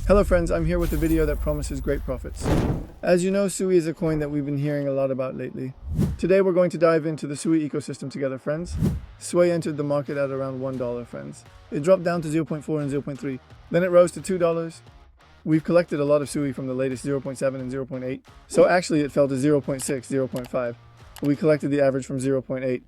Hello friends, I'm here with a video that promises great profits. As you know, SUI is a coin that we've been hearing a lot about lately. Today we're going to dive into the SUI ecosystem together, friends. SUI entered the market at around $1, friends. It dropped down to 0.4 and 0.3. Then it rose to $2. We've collected a lot of SUI from the latest 0.7 and 0.8. So actually it fell to 0.6, 0.5. We collected the average from 0.8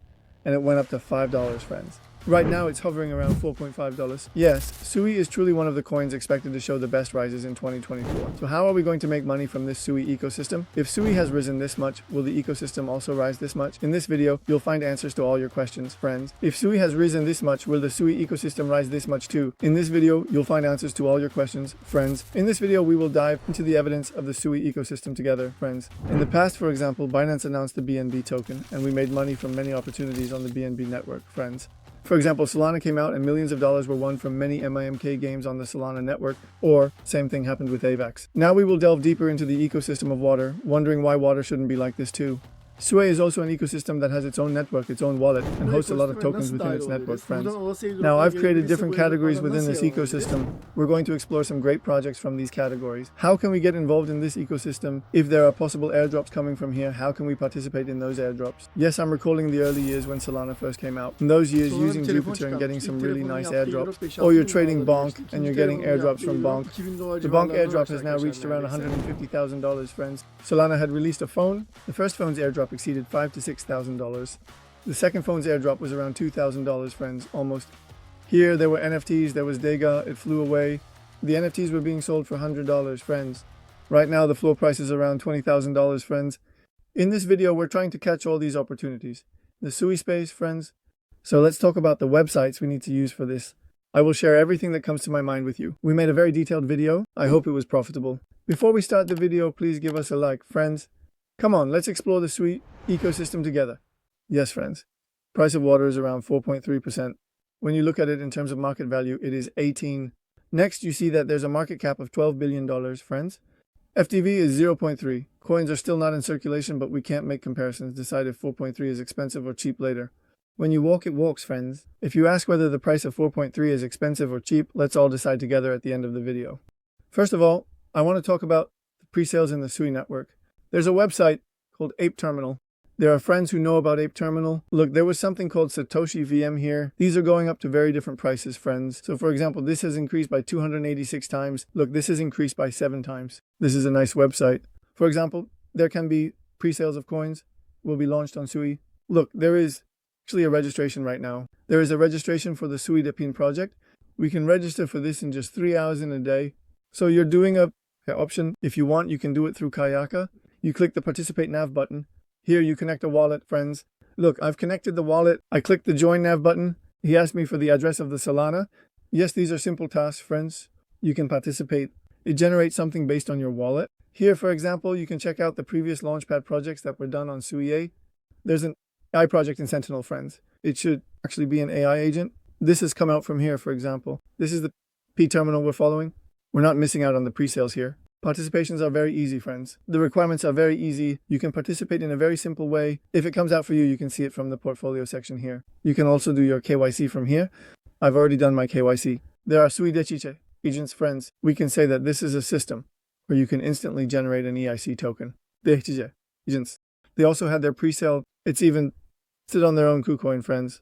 and it went up to $5, friends. Right now it's hovering around $4.5. Yes, SUI is truly one of the coins expected to show the best rises in 2024. So how are we going to make money from this SUI ecosystem? If SUI has risen this much, will the ecosystem also rise this much? In this video, you'll find answers to all your questions, friends. If SUI has risen this much, will the SUI ecosystem rise this much too? In this video, you'll find answers to all your questions, friends. In this video, we will dive into the evidence of the SUI ecosystem together, friends. In the past, for example, Binance announced the BNB token, and we made money from many opportunities on the BNB network, friends. For example, Solana came out and millions of dollars were won from many MIMK games on the Solana network, or same thing happened with AVAX. Now we will delve deeper into the ecosystem of water, wondering why water shouldn't be like this too. SUI is also an ecosystem that has its own network, its own wallet, and hosts a lot of tokens within its network, friends. Now I've created different categories within this ecosystem. We're going to explore some great projects from these categories. How can we get involved in this ecosystem? If there are possible airdrops coming from here, how can we participate in those airdrops? Yes, I'm recalling the early years when Solana first came out. In those years, using Jupiter and getting some really nice airdrops. Or you're trading Bonk and you're getting airdrops from Bonk. The Bonk airdrop has now reached around $150,000, friends. Solana had released a phone. The first phone's airdrop exceeded $5,000 to $6,000. The second phone's airdrop was around $2,000, friends, almost. Here there were NFTs, there was Dega, it flew away. The NFTs were being sold for $100, friends. Right now the floor price is around $20,000, friends. In this video we're trying to catch all these opportunities. The SUI space, friends. So let's talk about the websites we need to use for this. I will share everything that comes to my mind with you. We made a very detailed video. I hope it was profitable. Before we start the video, please give us a like, friends. Come on, let's explore the SUI ecosystem together. Yes, friends. Price of water is around 4.3%. When you look at it in terms of market value, it is 18. Next, you see that there's a market cap of $12 billion, friends. FTV is 0.3. Coins are still not in circulation, but we can't make comparisons, decide if 4.3 is expensive or cheap later. When you walk, it walks, friends. If you ask whether the price of 4.3 is expensive or cheap, let's all decide together at the end of the video. First of all, I want to talk about the pre-sales in the SUI network. There's a website called Ape Terminal. There are friends who know about Ape Terminal. Look, there was something called Satoshi VM here. These are going up to very different prices, friends. So for example, this has increased by 286 times. Look, this has increased by 7 times. This is a nice website. For example, there can be pre-sales of coins will be launched on SUI. Look, there is actually a registration right now. There is a registration for the SUI Depin project. We can register for this in just 3 hours in a day. So you're doing a option. If you want, you can do it through Kayaka. You click the Participate Nav button. Here you connect a wallet, friends. Look, I've connected the wallet. I clicked the Join Nav button. He asked me for the address of the Solana. Yes, these are simple tasks, friends. You can participate. It generates something based on your wallet. Here, for example, you can check out the previous Launchpad projects that were done on SUI. There's an AI project in Sentinel, friends. It should actually be an AI agent. This has come out from here, for example. This is the P terminal we're following. We're not missing out on the pre-sales here. Participations are very easy, friends. The requirements are very easy. You can participate in a very simple way. If it comes out for you, you can see it from the portfolio section here. You can also do your KYC from here. I've already done my KYC. There are SUI Dechiche agents, friends. We can say that this is a system where you can instantly generate an EIC token. Dechiche agents. They also had their pre-sale. It's even sit on their own KuCoin, friends.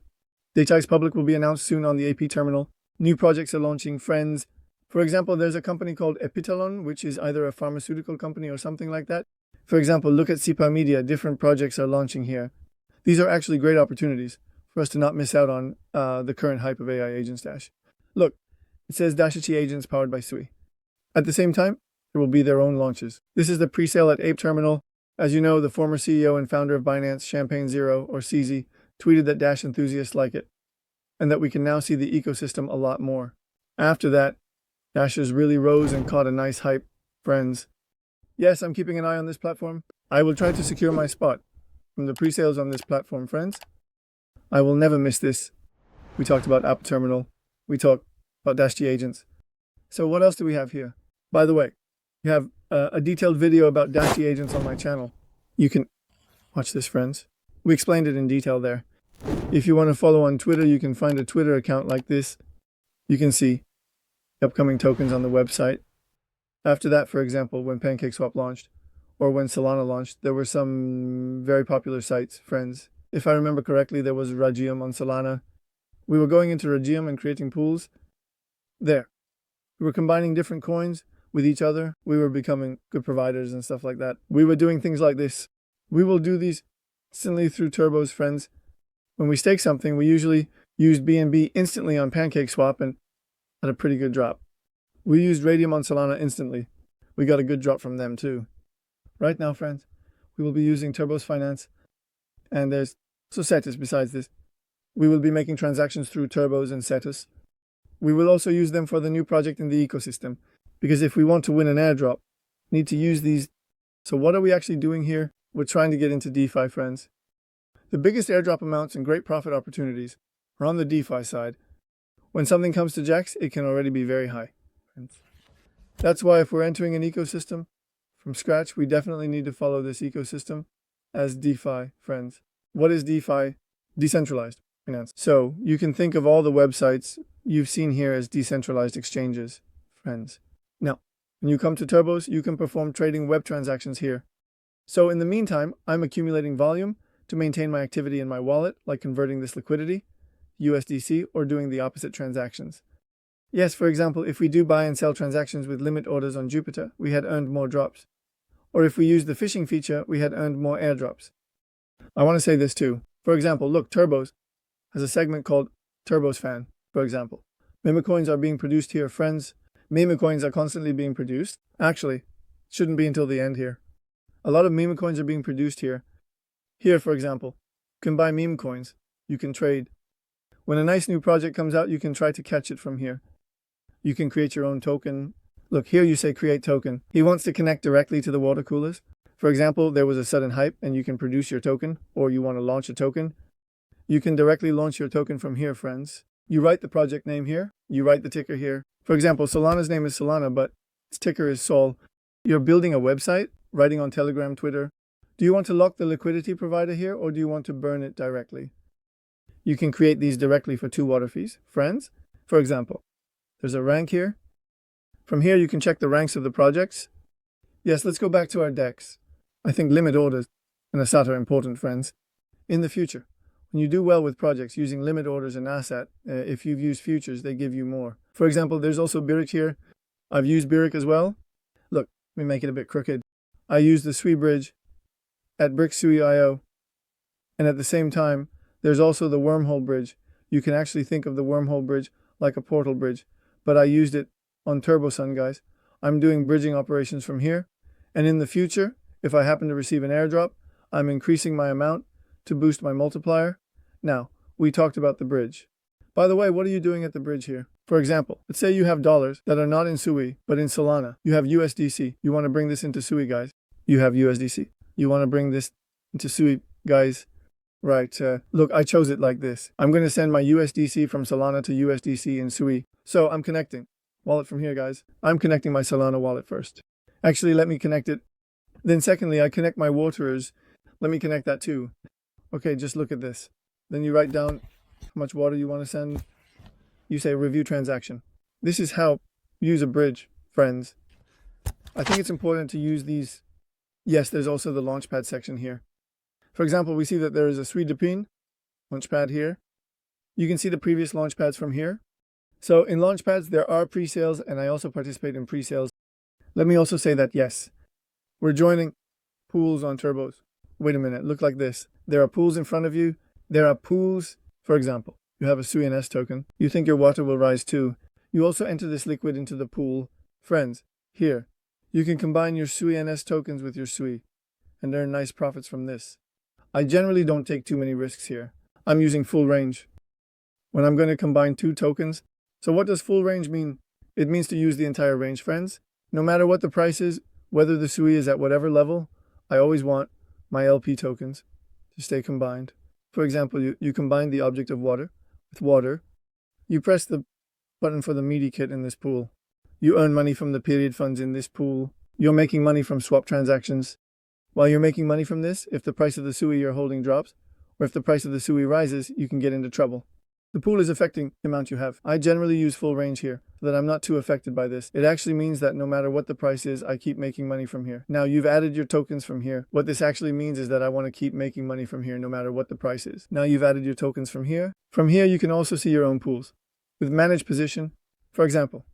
Dechiche's public will be announced soon on the AP terminal. New projects are launching, friends. For example, there's a company called Epitalon, which is either a pharmaceutical company or something like that. For example, look at CIPA Media. Different projects are launching here. These are actually great opportunities for us to not miss out on the current hype of AI agents Dash. Look, it says Dashichi agents powered by SUI. At the same time, there will be their own launches. This is the pre-sale at Ape Terminal. As you know, the former CEO and founder of Binance, Champagne Zero, or CZ, tweeted that Dash enthusiasts like it, and that we can now see the ecosystem a lot more. After that, Dashes really rose and caught a nice hype, friends. Yes, I'm keeping an eye on this platform. I will try to secure my spot from the pre-sales on this platform, friends. I will never miss this. We talked about App Terminal. We talked about Dash-G agents. So what else do we have here? By the way, we have a detailed video about Dash-G agents on my channel. You can watch this, friends. We explained it in detail there. If you want to follow on Twitter, you can find a Twitter account like this. You can see upcoming tokens on the website. After that, for example, when PancakeSwap launched, or when Solana launched, there were some very popular sites, friends. If I remember correctly, there was Ragium on Solana. We were going into Ragium and creating pools. There. We were combining different coins with each other. We were becoming good providers and stuff like that. We were doing things like this. We will do these instantly through turbos, friends. When we stake something, we usually use BNB instantly on PancakeSwap and at a pretty good drop. We used Radium on Solana instantly. We got a good drop from them too. Right now, friends, we will be using Turbos Finance, and there's also Cetus besides this. We will be making transactions through Turbos and Cetus. We will also use them for the new project in the ecosystem, because if we want to win an airdrop, we need to use these. So what are we actually doing here? We're trying to get into DeFi, friends. The biggest airdrop amounts and great profit opportunities are on the DeFi side. When something comes to JAX, it can already be very high. That's why if we're entering an ecosystem from scratch, we definitely need to follow this ecosystem as DeFi, friends. What is DeFi? Decentralized finance. So you can think of all the websites you've seen here as decentralized exchanges, friends. Now, when you come to Turbos, you can perform trading web transactions here. So in the meantime, I'm accumulating volume to maintain my activity in my wallet, like converting this liquidity, USDC, or doing the opposite transactions. Yes, for example, if we do buy and sell transactions with limit orders on Jupiter, we had earned more drops. Or if we use the phishing feature, we had earned more airdrops. I want to say this too. For example, look, Turbos has a segment called Turbos Fan, for example. Meme coins are being produced here, friends. Meme coins are constantly being produced. Actually, it shouldn't be until the end here. A lot of meme coins are being produced here. Here, for example, you can buy meme coins. You can trade. When a nice new project comes out, you can try to catch it from here. You can create your own token. Look, here you say create token. He wants to connect directly to the water coolers. For example, there was a sudden hype and you can produce your token, or you want to launch a token. You can directly launch your token from here, friends. You write the project name here. You write the ticker here. For example, Solana's name is Solana, but its ticker is Sol. You're building a website, writing on Telegram, Twitter. Do you want to lock the liquidity provider here, or do you want to burn it directly? You can create these directly for 2 water fees. Friends, for example, there's a rank here. From here, you can check the ranks of the projects. Yes, let's go back to our DEX. I think limit orders and ASAT are important, friends. In the future, when you do well with projects using limit orders and ASAT, if you've used futures, they give you more. For example, there's also BIRIC here. I've used BIRIC as well. Look, let me make it a bit crooked. I use the SUI bridge at BrickSUI.io, and at the same time, there's also the wormhole bridge. You can actually think of the wormhole bridge like a portal bridge, but I used it on TurboSun, guys. I'm doing bridging operations from here, and in the future, if I happen to receive an airdrop, I'm increasing my amount to boost my multiplier. Now, we talked about the bridge. By the way, what are you doing at the bridge here? For example, let's say you have dollars that are not in SUI, but in Solana. You have USDC. You want to bring this into SUI, guys. You have USDC. You want to bring this into SUI, guys. Right, look, I chose it like this. I'm going to send my USDC from Solana to USDC in SUI. So I'm connecting. Wallet from here, guys. I'm connecting my Solana wallet first. Actually, let me connect it. Then secondly, I connect my waterers. Let me connect that too. Okay, just look at this. Then you write down how much water you want to send. You say review transaction. This is how you use a bridge, friends. I think it's important to use these. Yes, there's also the launchpad section here. For example, we see that there is a Sui Depin launchpad here. You can see the previous launchpads from here. So in launchpads, there are pre-sales, and I also participate in pre-sales. Let me also say that, yes, we're joining pools on Turbos. Wait a minute, look like this. There are pools in front of you. There are pools, for example, you have a Sui NS token. You think your water will rise too. You also enter this liquid into the pool. Friends, here, you can combine your Sui NS tokens with your Sui and earn nice profits from this. I generally don't take too many risks here. I'm using full range when I'm going to combine 2 tokens. So what does full range mean? It means to use the entire range, friends. No matter what the price is, whether the SUI is at whatever level, I always want my LP tokens to stay combined. For example, you combine the object of water with water. You press the button for the meaty kit in this pool. You earn money from the period funds in this pool. You're making money from swap transactions. While you're making money from this, if the price of the SUI you're holding drops, or if the price of the SUI rises, you can get into trouble. The pool is affecting the amount you have. I generally use full range here so that I'm not too affected by this. It actually means that no matter what the price is, I keep making money from here. Now you've added your tokens from here. What this actually means is that I want to keep making money from here no matter what the price is. Now you've added your tokens from here. From here you can also see your own pools. With managed position, for example,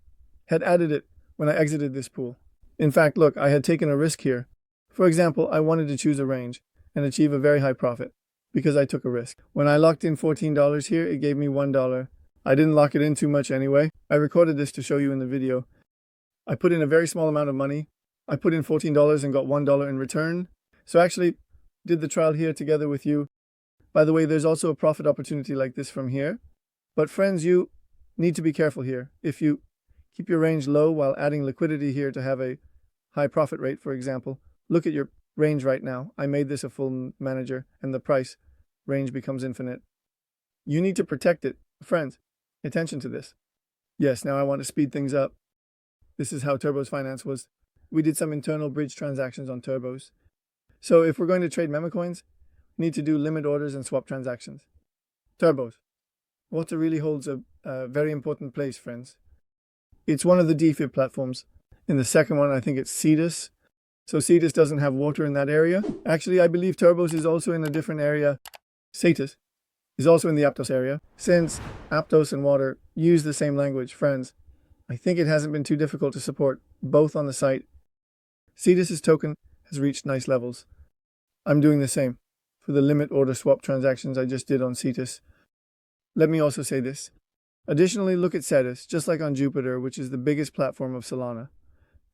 had added it when I exited this pool. In fact, look, I had taken a risk here. For example, I wanted to choose a range and achieve a very high profit because I took a risk. When I locked in $14 here, it gave me $1. I didn't lock it in too much anyway. I recorded this to show you in the video. I put in a very small amount of money. I put in $14 and got $1 in return. So actually did the trial here together with you. By the way, there's also a profit opportunity like this from here. But friends, you need to be careful here. If you keep your range low while adding liquidity here to have a high profit rate, for example, look at your range right now. I made this a full manager and the price range becomes infinite. You need to protect it. Friends, pay attention to this. Yes, now I want to speed things up. This is how Turbo's finance was. We did some internal bridge transactions on Turbos. So if we're going to trade meme coins, we need to do limit orders and swap transactions. Turbos. Water really holds a very important place, friends. It's one of the DeFi platforms. In the second one, I think it's Cetus. So Cetus doesn't have water in that area. Actually, I believe Turbos is also in a different area. Cetus is also in the Aptos area. Since Aptos and water use the same language, friends, I think it hasn't been too difficult to support both on the site. Cetus's token has reached nice levels. I'm doing the same for the limit order swap transactions I just did on Cetus. Let me also say this. Additionally, look at Cetus, just like on Jupiter, which is the biggest platform of Solana.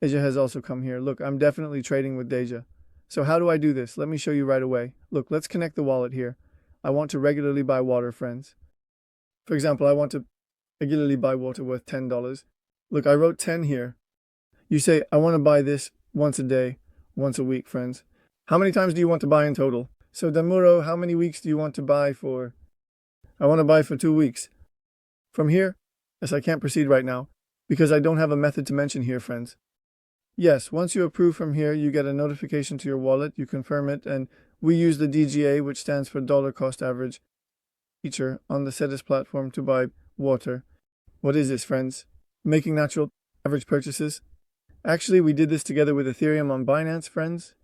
Deja has also come here. Look, I'm definitely trading with Deja. So how do I do this? Let me show you right away. Look, let's connect the wallet here. I want to regularly buy water, friends. For example, I want to regularly buy water worth $10. Look, I wrote 10 here. You say, I want to buy this once a day, once a week, friends. How many times do you want to buy in total? So Damuro, how many weeks do you want to buy for? I want to buy for 2 weeks. From here, yes, I can't proceed right now because I don't have a method to mention here, friends. Yes, once you approve from here, you get a notification to your wallet, you confirm it, and we use the DGA, which stands for dollar cost average, feature on the Cetus platform to buy water. What is this, friends? Making natural average purchases. Actually, we did this together with Ethereum on Binance, friends.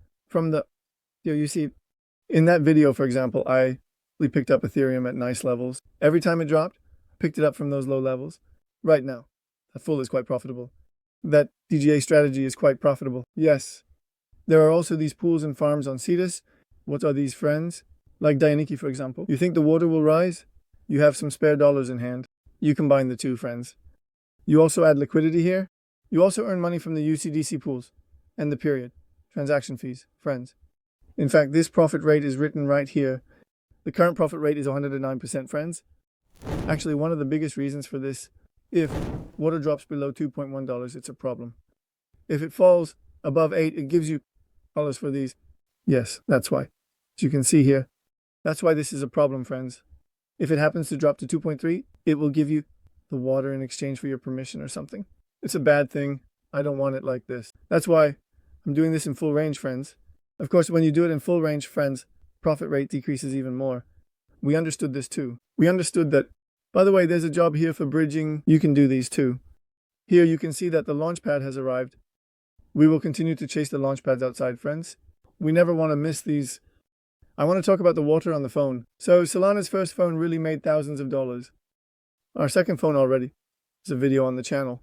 You see, in that video, for example, I picked up Ethereum at nice levels. Every time it dropped, I picked it up from those low levels. Right now, that full is quite profitable. That DGA strategy is quite profitable. Yes. There are also these pools and farms on Cetus. What are these, friends? Like Dayaniki, for example. You think the water will rise? You have some spare dollars in hand. You combine the two, friends. You also add liquidity here. You also earn money from the UCDC pools and the period transaction fees, friends. In fact, this profit rate is written right here. The current profit rate is 109%, friends. Actually, one of the biggest reasons for this, if water drops below $2.1, it's a problem. If it falls above 8, it gives you dollars for these. Yes, that's why. As you can see here, that's why this is a problem, friends. If it happens to drop to 2.3, it will give you the water in exchange for your permission or something. It's a bad thing. I don't want it like this. That's why I'm doing this in full range, friends. Of course, when you do it in full range, friends, profit rate decreases even more. We understood this too. We understood that, by the way, there's a job here for bridging. You can do these too. Here you can see that the launchpad has arrived. We will continue to chase the launchpads outside, friends. We never want to miss these. I want to talk about the water on the phone. So Solana's first phone really made thousands of dollars. Our second phone already. There's a video on the channel.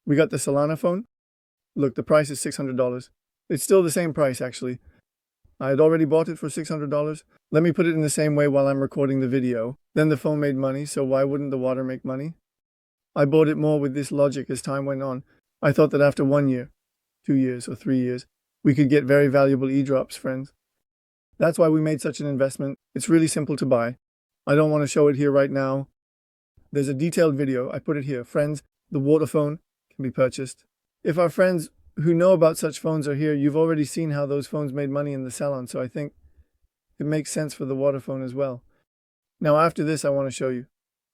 We got the Solana phone. Look, the price is $600. It's still the same price, actually. I had already bought it for $600. Let me put it in the same way while I'm recording the video. Then the phone made money, so why wouldn't the water make money? I bought it more with this logic as time went on. I thought that after 1 year, 2 years, or 3 years, we could get very valuable e-drops, friends. That's why we made such an investment. It's really simple to buy. I don't want to show it here right now. There's a detailed video. I put it here. Friends, the water phone can be purchased. If our friends who know about such phones are here, you've already seen how those phones made money in the salon, so I think it makes sense for the water phone as well. Now after this, I want to show you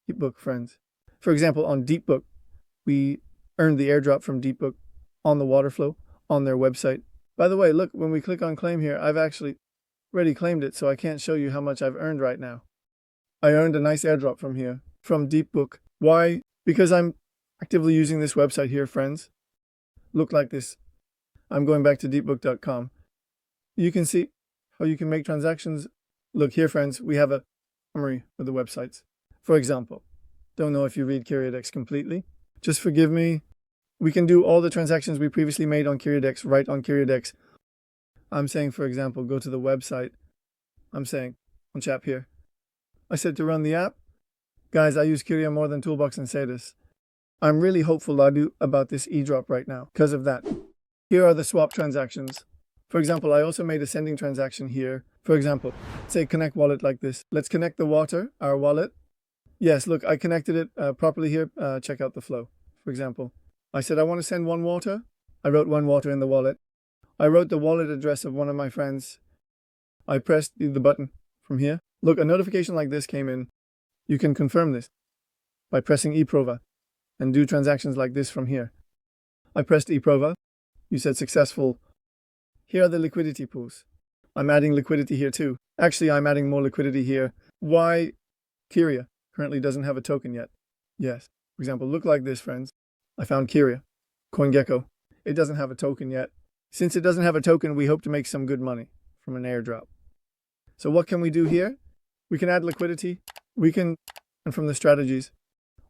DeepBook, friends. For example, on DeepBook, we earned the airdrop from DeepBook on the water flow on their website. By the way, look, when we click on claim here, I've actually already claimed it, so I can't show you how much I've earned right now. I earned a nice airdrop from here. from DeepBook. Why? Because I'm actively using this website here, friends. Look like this. I'm going back to deepbook.com. You can see how you can make transactions. Look here, friends, we have a summary of the websites. For example, don't know if you read KyriaDex completely. Just forgive me. We can do all the transactions we previously made on KyriaDex right on KyriaDex. I'm saying, for example, go to the website. I'm saying on chat here. I said to run the app. Guys, I use Kyria more than Toolbox and Sadis. I'm really hopeful about this e-drop right now because of that. Here are the swap transactions. For example, I also made a sending transaction here. For example, say connect wallet like this. Let's connect the water, our wallet. Yes, look, I connected it properly here. Check out the flow. For example, I said I want to send one water. I wrote one water in the wallet. I wrote the wallet address of one of my friends. I pressed the button from here. Look, a notification like this came in. You can confirm this by pressing eProva and do transactions like this from here. I pressed eProva. You said successful. Here are the liquidity pools. I'm adding liquidity here too. Actually, I'm adding more liquidity here. Why? Kyria currently doesn't have a token yet. Yes. For example, look like this, friends. I found Kyria, CoinGecko. It doesn't have a token yet. Since it doesn't have a token, we hope to make some good money from an airdrop. So what can we do here? We can add liquidity. And from the strategies,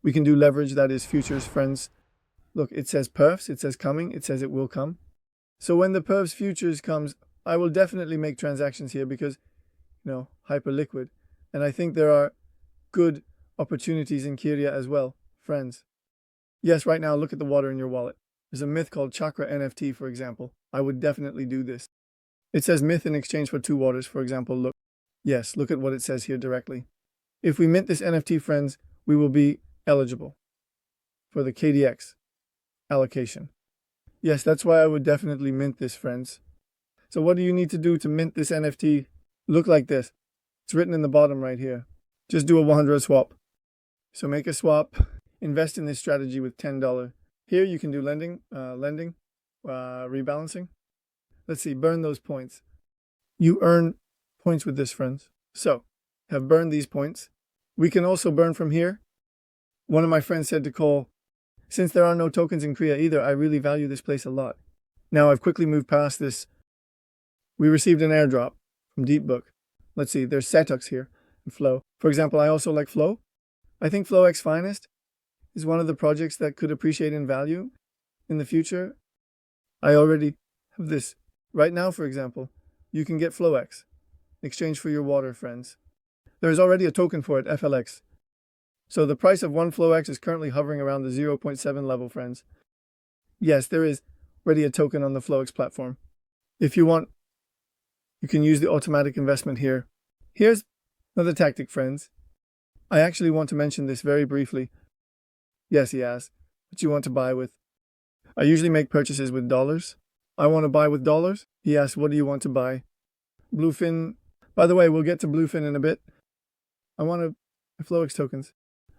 we can do leverage, that is futures, friends. Look, it says perfs, it says coming, it says it will come. So when the perfs futures comes, I will definitely make transactions here because, hyper liquid. And I think there are good opportunities in Kyria as well, friends. Yes, right now, look at the water in your wallet. There's a myth called Chakra NFT, for example. I would definitely do this. It says myth in exchange for 2 waters, for example. Look. Yes, look at what it says here directly. If we mint this NFT, friends, we will be eligible for the KDX allocation. Yes, that's why I would definitely mint this, friends. So what do you need to do to mint this NFT? Look like this. It's written in the bottom right here. Just do a 100 swap. So make a swap. Invest in this strategy with $10. Here you can do lending, rebalancing. Let's see, burn those points. You earn points with this, friends. So, have burned these points. We can also burn from here. One of my friends said to call, since there are no tokens in Kyria either, I really value this place a lot. Now I've quickly moved past this. We received an airdrop from DeepBook. Let's see, there's Setux here and Flow. For example, I also like Flow. I think Flow X Finest is one of the projects that could appreciate in value in the future. I already have this. Right now, for example, you can get FlowX in exchange for your water, friends. There is already a token for it, FLX. So the price of one FlowX is currently hovering around the 0.7 level, friends. Yes, there is already a token on the FlowX platform. If you want, you can use the automatic investment here. Here's another tactic, friends. I actually want to mention this very briefly. Yes, he asked, what you want to buy with? I usually make purchases with dollars. I want to buy with dollars. He asked, what do you want to buy? Bluefin. By the way, we'll get to Bluefin in a bit. I want FlowX tokens.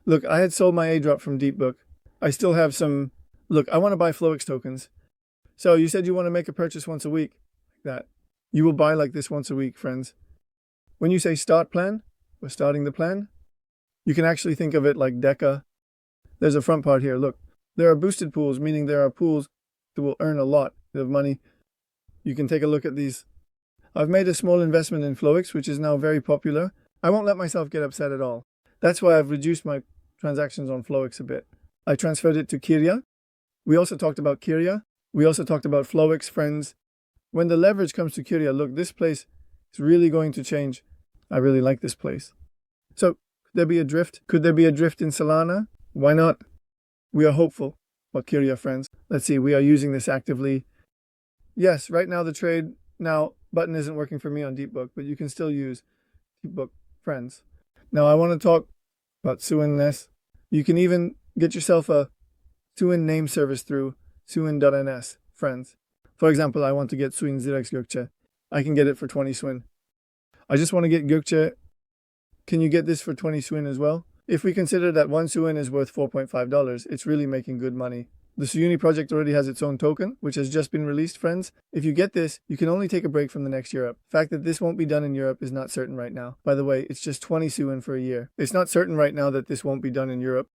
Look, I had sold my airdrop from DeepBook. I still have some. Look, I want to buy FlowX tokens. So you said you want to make a purchase once a week. Like that. You will buy like this once a week, friends. When you say start plan, we're starting the plan. You can actually think of it like Deca. There's a front part here. Look, there are boosted pools, meaning there are pools that will earn a lot of money. You can take a look at these. I've made a small investment in FlowX, which is now very popular. I won't let myself get upset at all. That's why I've reduced my transactions on FlowX a bit. I transferred it to Kyria. We also talked about Kyria. We also talked about FlowX, friends. When the leverage comes to Kyria, look, this place is really going to change. I really like this place. So, could there be a drift? Could there be a drift in Solana? Why not? We are hopeful about Kyria, friends. Let's see, we are using this actively. Yes, right now the trade button isn't working for me on DeepBook, but you can still use DeepBook, friends. Now I want to talk about Suin.ns. You can even get yourself a Suin name service through Suin.ns, friends. For example, I want to get Suin Zirex Gökçe. I can get it for 20 Suin. I just want to get Gökçe. Can you get this for 20 Suin as well? If we consider that 1 Suin is worth $4.5, it's really making good money. The Sui project already has its own token, which has just been released, friends. If you get this, you can only take a break from the next year up. The fact that this won't be done in Europe is not certain right now. By the way, it's just 20 Suin for a year. It's not certain right now that this won't be done in Europe.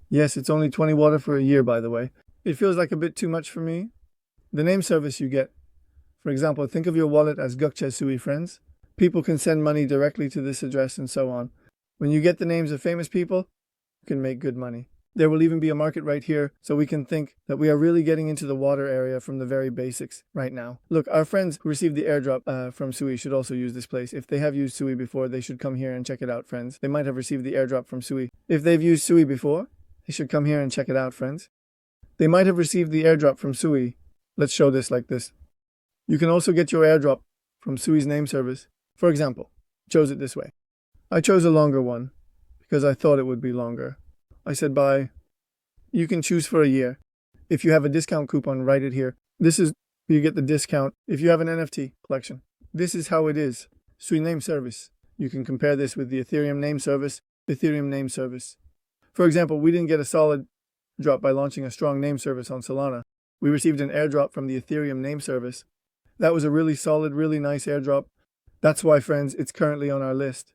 Yes, it's only 20 water for a year, by the way. It feels like a bit too much for me. The name service you get. For example, think of your wallet as Gokce Sui, friends. People can send money directly to this address and so on. When you get the names of famous people, you can make good money. There will even be a market right here, so we can think that we are really getting into the water area from the very basics right now. Look, our friends who received the airdrop from Sui should also use this place. If they have used Sui before, they should come here and check it out, friends. They might have received the airdrop from Sui. If they've used Sui before, they should come here and check it out, friends. They might have received the airdrop from Sui. Let's show this like this. You can also get your airdrop from Sui's name service. For example, chose it this way. I chose a longer one because I thought it would be longer. I said buy. You can choose for a year. If you have a discount coupon, write it here. This is where you get the discount. If you have an NFT collection, this is how it is. Sui name service. You can compare this with the Ethereum name service. Ethereum name service. For example, we didn't get a solid drop by launching a strong name service on Solana. We received an airdrop from the Ethereum name service. That was a really solid, really nice airdrop. That's why, friends, it's currently on our list.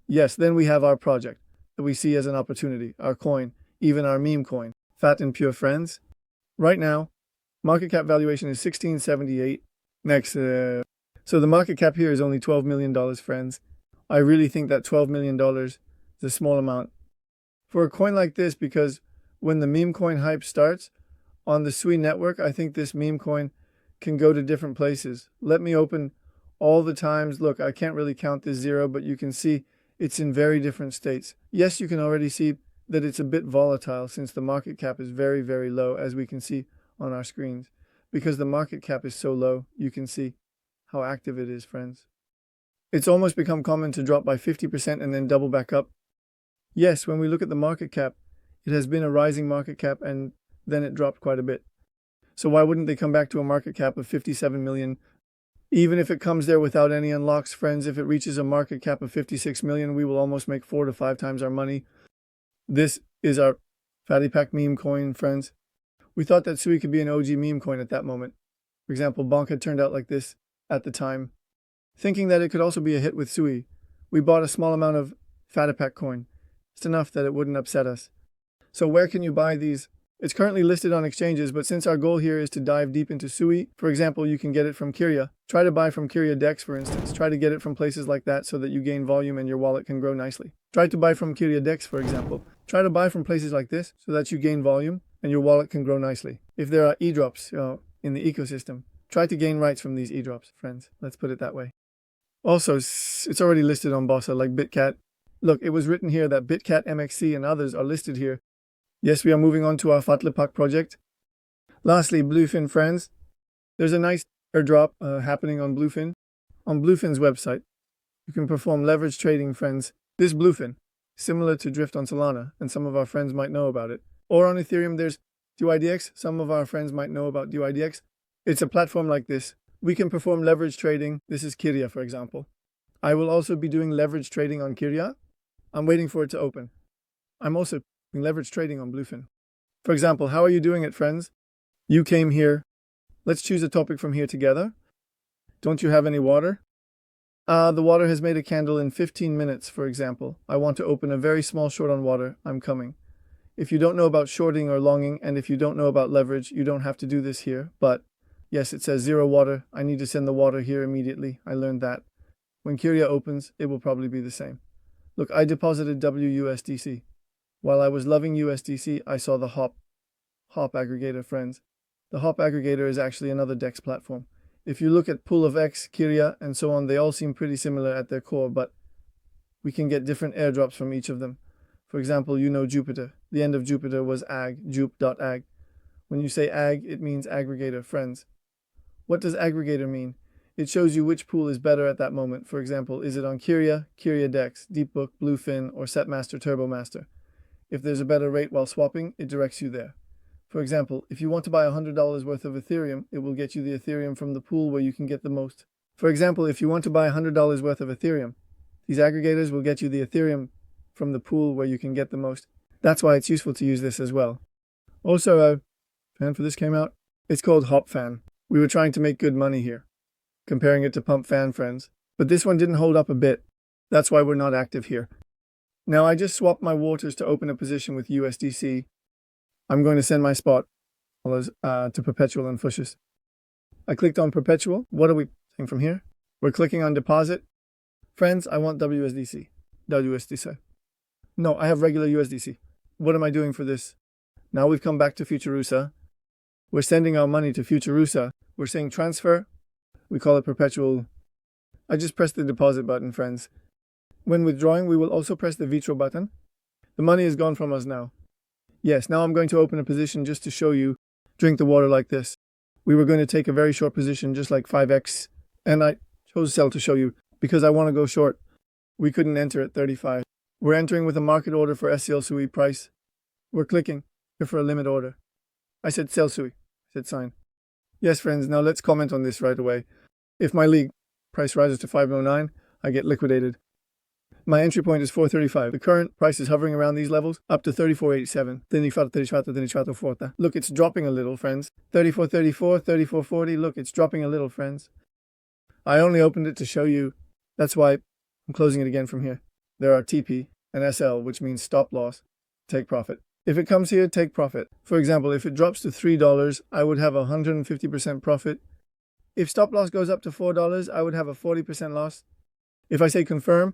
Yes, then we have our project that we see as an opportunity, our coin, even our meme coin, Fat and Pure, friends. Right now, market cap valuation is 1678. Next, so the market cap here is only $12 million, friends. I really think that $12 million is a small amount for a coin like this, because when the meme coin hype starts on the Sui network, I think this meme coin can go to different places. Let me open all the times. Look, I can't really count this zero, but you can see it's in very different states. Yes, you can already see that it's a bit volatile since the market cap is very, very low, as we can see on our screens. Because the market cap is so low, you can see how active it is, friends. It's almost become common to drop by 50% and then double back up. Yes, when we look at the market cap, it has been a rising market cap and then it dropped quite a bit. So why wouldn't they come back to a market cap of 57 million? Even if it comes there without any unlocks, friends, if it reaches a market cap of 56 million, we will almost make 4 to 5 times our money. This is our Fatty Pack meme coin, friends. We thought that Sui could be an OG meme coin at that moment. For example, Bonk had turned out like this at the time. Thinking that it could also be a hit with Sui, we bought a small amount of Fatty Pack coin. Just enough that it wouldn't upset us. So where can you buy these? It's currently listed on exchanges, but since our goal here is to dive deep into Sui, for example, you can get it from Kyria. Try to buy from Kyria Dex, for instance. Try to get it from places like that so that you gain volume and your wallet can grow nicely. Try to buy from Kyria Dex, for example. Try to buy from places like this so that you gain volume and your wallet can grow nicely. If there are e-drops in the ecosystem, try to gain rights from these e-drops, friends. Let's put it that way. Also, it's already listed on Bossa like BitCat. Look, it was written here that BitCat, MXC, and others are listed here. Yes, we are moving on to our Fatlipak project. Lastly, Bluefin, friends. There's a nice airdrop happening on Bluefin. On Bluefin's website, you can perform leverage trading, friends. This Bluefin, similar to Drift on Solana, and some of our friends might know about it. Or on Ethereum, there's DYDX. Some of our friends might know about DYDX. It's a platform like this. We can perform leverage trading. This is Kyria, for example. I will also be doing leverage trading on Kyria. I'm waiting for it to open. I'm also doing leverage trading on Bluefin. For example, how are you doing it, friends? You came here. Let's choose a topic from here together. Don't you have any water? The water has made a candle in 15 minutes, for example. I want to open a very small short on water. I'm coming. If you don't know about shorting or longing, and if you don't know about leverage, you don't have to do this here. But yes, it says 0 water. I need to send the water here immediately. I learned that. When Kyria opens, it will probably be the same. Look, I deposited WUSDC. While I was loving USDC, I saw the Hop aggregator, friends. The Hop aggregator is actually another DEX platform. If you look at Pool of X, Kyria, and so on, they all seem pretty similar at their core, but we can get different airdrops from each of them. For example, you know Jupiter. The end of Jupiter was ag, jup.ag. When you say ag, it means aggregator, friends. What does aggregator mean? It shows you which pool is better at that moment. For example, is it on Kyria, Kyria Dex, Deepbook, Bluefin, or Setmaster, Turbomaster? If there's a better rate while swapping, it directs you there. For example, if you want to buy $100 worth of Ethereum, it will get you the Ethereum from the pool where you can get the most. For example, if you want to buy $100 worth of Ethereum, these aggregators will get you the Ethereum from the pool where you can get the most. That's why it's useful to use this as well. Also, fan for this came out. It's called Hop Fan. We were trying to make good money here, comparing it to Pump Fan, friends. But this one didn't hold up a bit. That's why we're not active here. Now I just swapped my waters to open a position with USDC. I'm going to send my spot to Perpetual and Fushes. I clicked on Perpetual. What are we saying from here? We're clicking on Deposit. Friends, I want WSDC. WSDC. No, I have regular USDC. What am I doing for this? Now we've come back to Futurusa. We're sending our money to Futurusa. We're saying transfer. We call it Perpetual. I just pressed the deposit button, friends. When withdrawing, we will also press the Vitro button. The money is gone from us now. Yes, now I'm going to open a position just to show you. Drink the water like this. We were going to take a very short position, just like 5x. And I chose sell to show you because I want to go short. We couldn't enter at 35. We're entering with a market order for SCL SUI price. We're clicking here for a limit order. I said sell SUI. I said sign. Yes, friends, now let's comment on this right away. If my league price rises to 509, I get liquidated. My entry point is 435. The current price is hovering around these levels up to 34.87. Look, it's dropping a little, friends. 34.34, 34.40. Look, it's dropping a little, friends. I only opened it to show you. That's why I'm closing it again from here. There are TP and SL, which means stop loss, take profit. If it comes here, take profit. For example, if it drops to $3, I would have 150% profit. If stop loss goes up to $4, I would have a 40% loss. If I say confirm,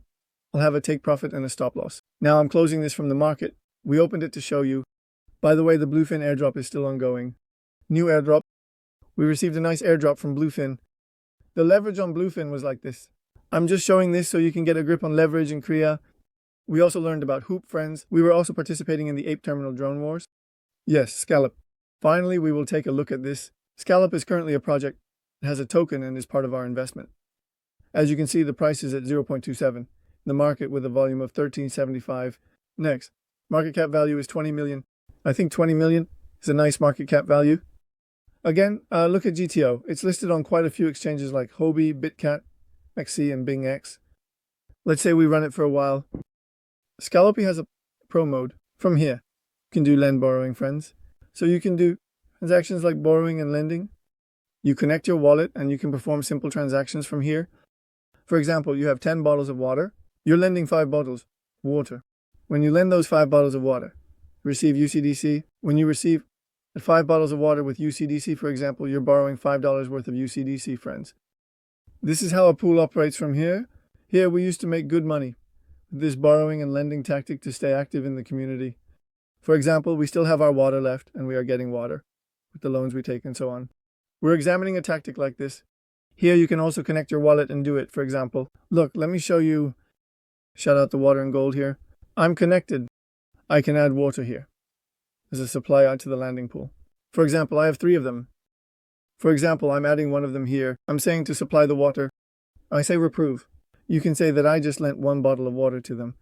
I'll have a take profit and a stop loss. Now I'm closing this from the market. We opened it to show you. By the way, the Bluefin airdrop is still ongoing. New airdrop. We received a nice airdrop from Bluefin. The leverage on Bluefin was like this. I'm just showing this so you can get a grip on leverage in Korea. We also learned about Hoop, friends. We were also participating in the Ape Terminal Drone Wars. Yes, Scallop. Finally, we will take a look at this. Scallop is currently a project. It has a token and is part of our investment. As you can see, the price is at 0.27. The market with a volume of 1375. Next, market cap value is 20 million. I think 20 million is a nice market cap value. Again, look at GTO. It's listed on quite a few exchanges like Huobi, BitCat, XC, and BingX. Let's say we run it for a while. Scallopy has a pro mode. From here, you can do lend borrowing, friends. So you can do transactions like borrowing and lending. You connect your wallet and you can perform simple transactions from here. For example, you have 10 bottles of water. You're lending 5 bottles of water. When you lend those 5 bottles of water, you receive UCDC. When you receive 5 bottles of water with UCDC, for example, you're borrowing $5 worth of UCDC, friends. This is how a pool operates from here. Here we used to make good money with this borrowing and lending tactic to stay active in the community. For example, we still have our water left and we are getting water with the loans we take and so on. We're examining a tactic like this. Here you can also connect your wallet and do it. For example, look, let me show you. Shout out the water and gold here. I'm connected. I can add water here as a supply out to the landing pool. For example, I have 3 of them. For example, I'm adding one of them here. I'm saying to supply the water. I say reprove. You can say that I just lent 1 bottle of water to them.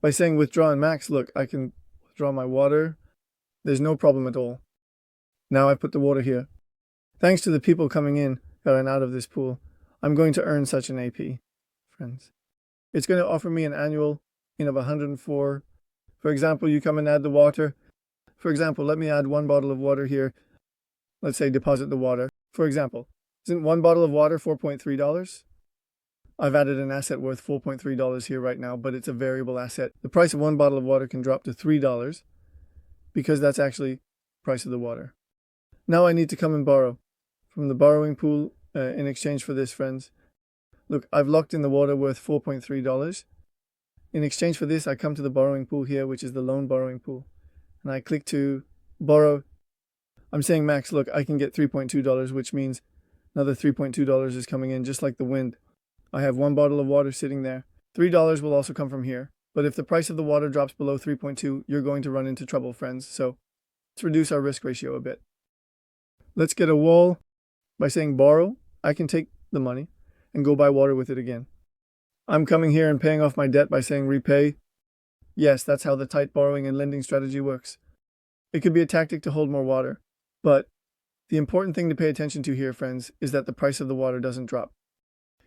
By saying withdraw and max, look, I can withdraw my water. There's no problem at all. Now I put the water here. Thanks to the people coming in and out of this pool, I'm going to earn such an AP, friends. It's going to offer me an annual of 104. For example, you come and add the water. For example, let me add 1 bottle of water here. Let's say deposit the water. For example, isn't 1 bottle of water $4.3? I've added an asset worth $4.3 here right now, but it's a variable asset. The price of 1 bottle of water can drop to $3 because that's actually the price of the water. Now I need to come and borrow from the borrowing pool in exchange for this, friends. Look, I've locked in the water worth $4.3. In exchange for this, I come to the borrowing pool here, which is the loan borrowing pool. And I click to borrow. I'm saying max, look, I can get $3.2, which means another $3.2 is coming in just like the wind. I have 1 bottle of water sitting there. $3 will also come from here. But if the price of the water drops below 3.2, you're going to run into trouble, friends. So let's reduce our risk ratio a bit. Let's get a wall by saying borrow. I can take the money and go buy water with it again. I'm coming here and paying off my debt by saying repay. Yes, that's how the tight borrowing and lending strategy works. It could be a tactic to hold more water, but the important thing to pay attention to here, friends, is that the price of the water doesn't drop.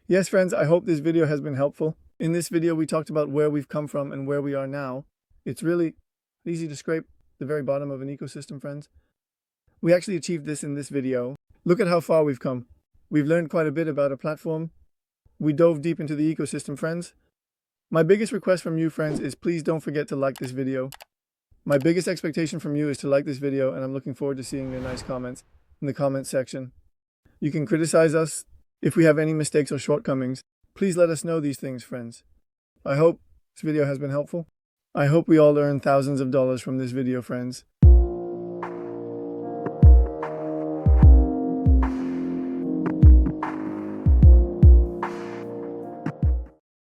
Yes, friends, I hope this video has been helpful. In this video, we talked about where we've come from and where we are now. It's really easy to scrape the very bottom of an ecosystem, friends. We actually achieved this in this video. Look at how far we've come. We've learned quite a bit about a platform. We dove deep into the ecosystem, friends. My biggest request from you, friends, is please don't forget to like this video. My biggest expectation from you is to like this video, and I'm looking forward to seeing your nice comments in the comments section. You can criticize us if we have any mistakes or shortcomings. Please let us know these things, friends. I hope this video has been helpful. I hope we all earn thousands of dollars from this video, friends.